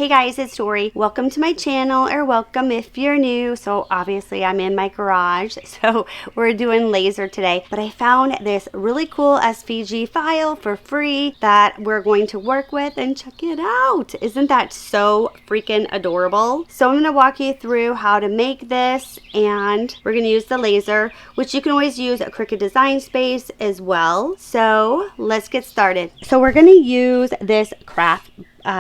Hey guys, it's Tori. Welcome to my channel, or welcome if you're new. So obviously I'm in my garage, so we're doing laser today. But I found this really cool SVG file for free that we're going to work with, and check it out. Isn't that so freaking adorable? So I'm going to walk you through how to make this, and we're going to use the laser, which you can always use a Cricut Design Space as well. So let's get started. So we're going to use this craft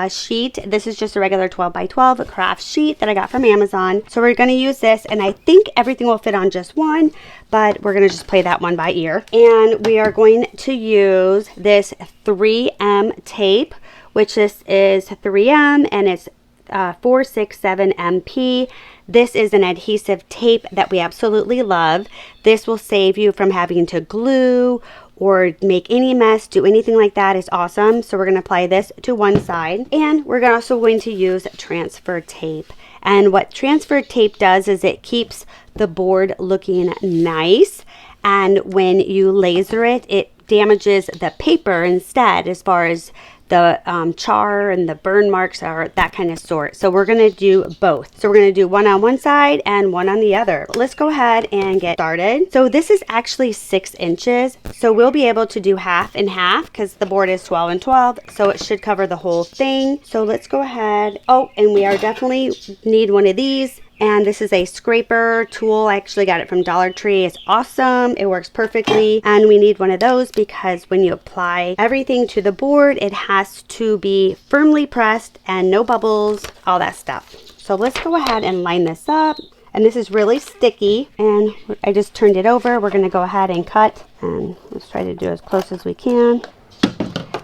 sheet. This is just a regular 12 by 12 craft sheet that I got from Amazon. So we're going to use this, and I think everything will fit on just one, but we're going to just play that one by ear. And we are going to use this 3M tape, which this is 3M, and it's 467 MP. This is an adhesive tape that we absolutely love. This will save you from having to glue or make any mess, do anything like that. Is awesome. So we're going to apply this to one side, and we're also going to use transfer tape. And what transfer tape does is it keeps the board looking nice, and when you laser it, it damages the paper instead, as far as the char and the burn marks are that kind of sort. So we're going to do both. So we're going to do one on one side and one on the other. Let's go ahead and get started. So this is actually 6 inches. So we'll be able to do half and half because the board is 12 and 12. So it should cover the whole thing. So let's go ahead. Oh, and we are definitely need one of these. And this is a scraper tool. I actually got it from Dollar Tree. It's awesome. It works perfectly. And we need one of those because when you apply everything to the board, it has to be firmly pressed and no bubbles, all that stuff. So let's go ahead and line this up. And this is really sticky. And I just turned it over. We're going to go ahead and cut. And let's try to do as close as we can.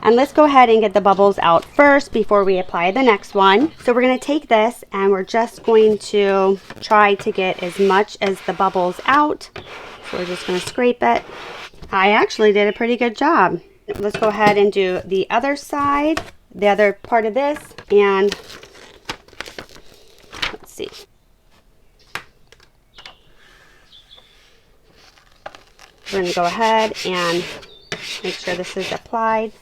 And let's go ahead and get the bubbles out first before we apply the next one. So we're going to take this and we're just going to try to get as much as the bubbles out. So we're just going to scrape it. I actually did a pretty good job. Let's go ahead and do the other side, the other part of this. And let's see. We're going to go ahead and make sure this is applied.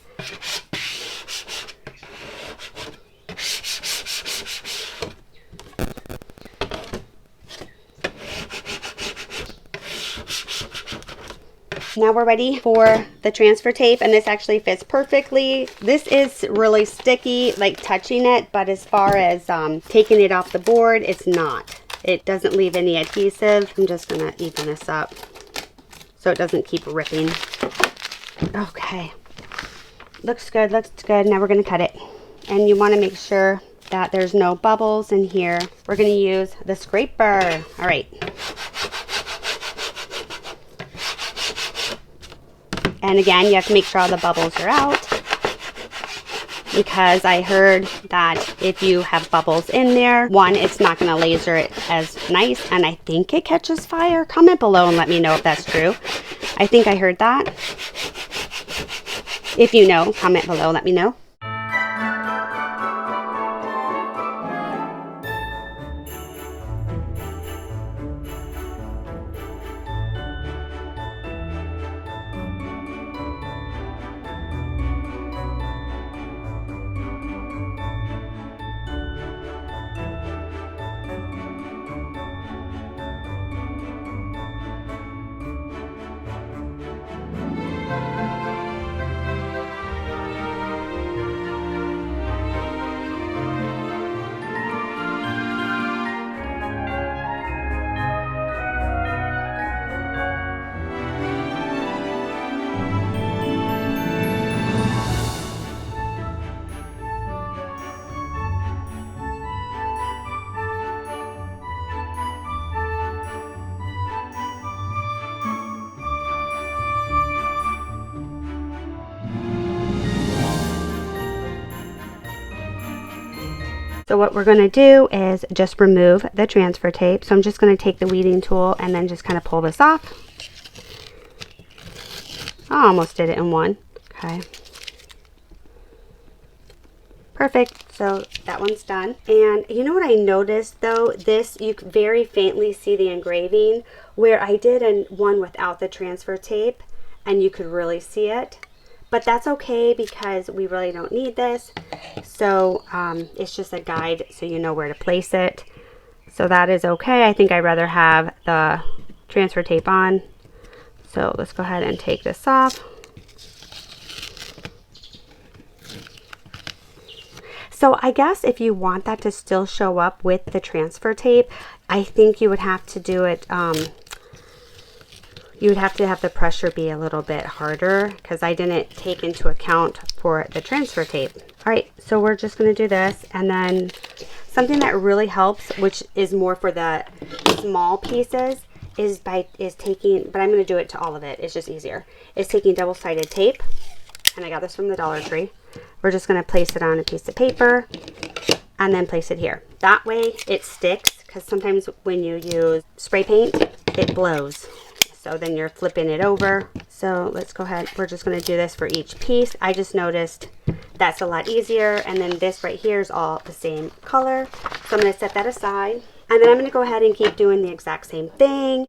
Now we're ready for the transfer tape, and this actually fits perfectly. This is really sticky, like touching it, but as far as taking it off the board, it's not. It doesn't leave any adhesive. I'm just gonna even this up so it doesn't keep ripping. Okay, looks good, looks good. Now we're gonna cut it, and you want to make sure that there's no bubbles in here. We're gonna use the scraper. All right. And again, you have to make sure all the bubbles are out, because I heard that if you have bubbles in there, one, it's not going to laser it as nice, and I think it catches fire. Comment below and let me know if that's true. I think I heard that. If you know, comment below, let me know. So what we're going to do is just remove the transfer tape. So I'm just going to take the weeding tool and then just kind of pull this off. I almost did it in one. Okay. Perfect. So that one's done. And you know what I noticed though? This, you can very faintly see the engraving where I did one without the transfer tape, and you could really see it. but that's okay because we really don't need this. So it's just a guide so you know where to place it. So that is okay. I think I'd rather have the transfer tape on. So let's go ahead and take this off. So I guess if you want that to still show up with the transfer tape, I think you would have to do it, you would have to have the pressure be a little bit harder because I didn't take into account for the transfer tape. All right, so we're just gonna do this, and then something that really helps, which is more for the small pieces, is taking, but I'm gonna do it to all of it, it's just easier, is taking double-sided tape, and I got this from the Dollar Tree. We're just going to place it on a piece of paper and then place it here. That way it sticks, because sometimes when you use spray paint, it blows. So then you're flipping it over. So let's go ahead. We're just going to do this for each piece. I just noticed that's a lot easier. And then this right here is all the same color. So I'm going to set that aside. And then I'm going to go ahead and keep doing the exact same thing.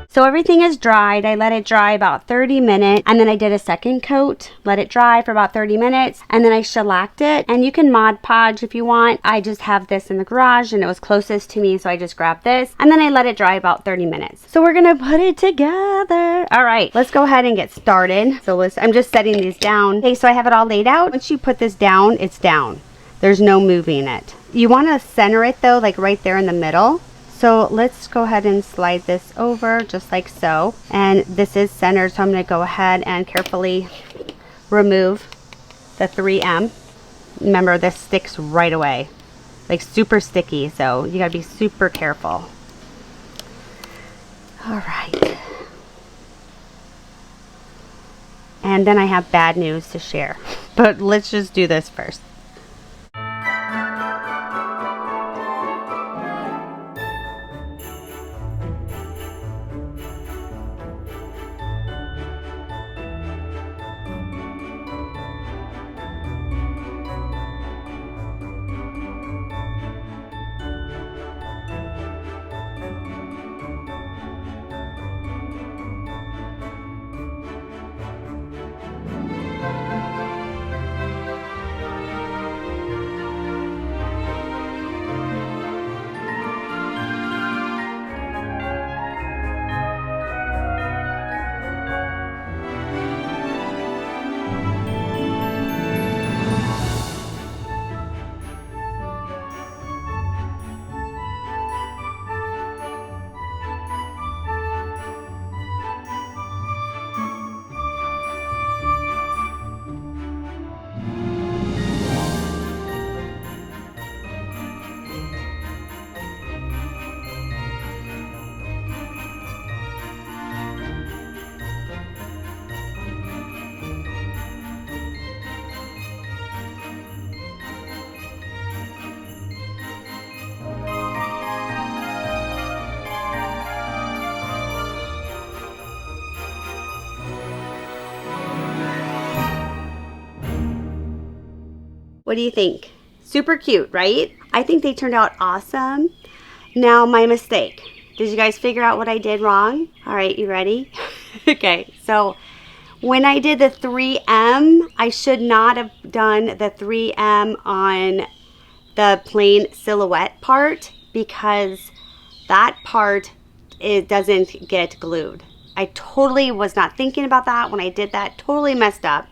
So everything is dried. I let it dry about 30 minutes, and then I did a second coat, let it dry for about 30 minutes, and then I shellacked it. And you can Mod Podge if you want. I just have this in the garage and it was closest to me, so I just grabbed this, and then I let it dry about 30 minutes. So we're gonna put it together. All right, let's go ahead and get started. So I'm just setting these down. Okay, so I have it all laid out. Once you put this down, it's down. There's no moving it. You wanna center it though, like right there in the middle. So let's go ahead and slide this over just like so. And this is centered, so I'm going to go ahead and carefully remove the 3M. Remember, this sticks right away, like super sticky, so you got to be super careful. All right. And then I have bad news to share, but let's just do this first. What do you think? Super cute, right? I think they turned out awesome. Now, my mistake. Did you guys figure out what I did wrong? All right, you ready? Okay, so when I did the 3M, I should not have done the 3M on the plain silhouette part, because that part, it doesn't get glued. I totally was not thinking about that when I did that. Totally messed up.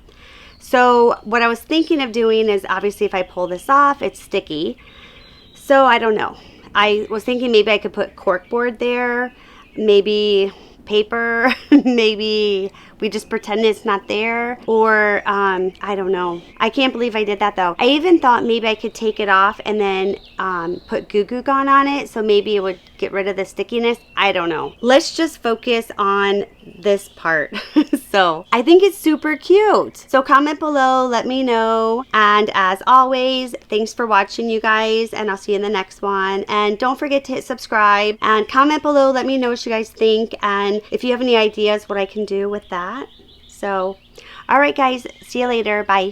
So what I was thinking of doing is, obviously if I pull this off, it's sticky. So I don't know. I was thinking maybe I could put corkboard there, maybe paper, maybe we just pretend it's not there, or I don't know. I can't believe I did that though. I even thought maybe I could take it off and then put Goo Goo Gone on it, so maybe it would get rid of the stickiness. I don't know. Let's just focus on this part. So I think it's super cute. So comment below, let me know. And as always, thanks for watching, you guys, and I'll see you in the next one. And don't forget to hit subscribe and comment below. Let me know what you guys think, and if you have any ideas what I can do with that. So all right guys, see you later. Bye.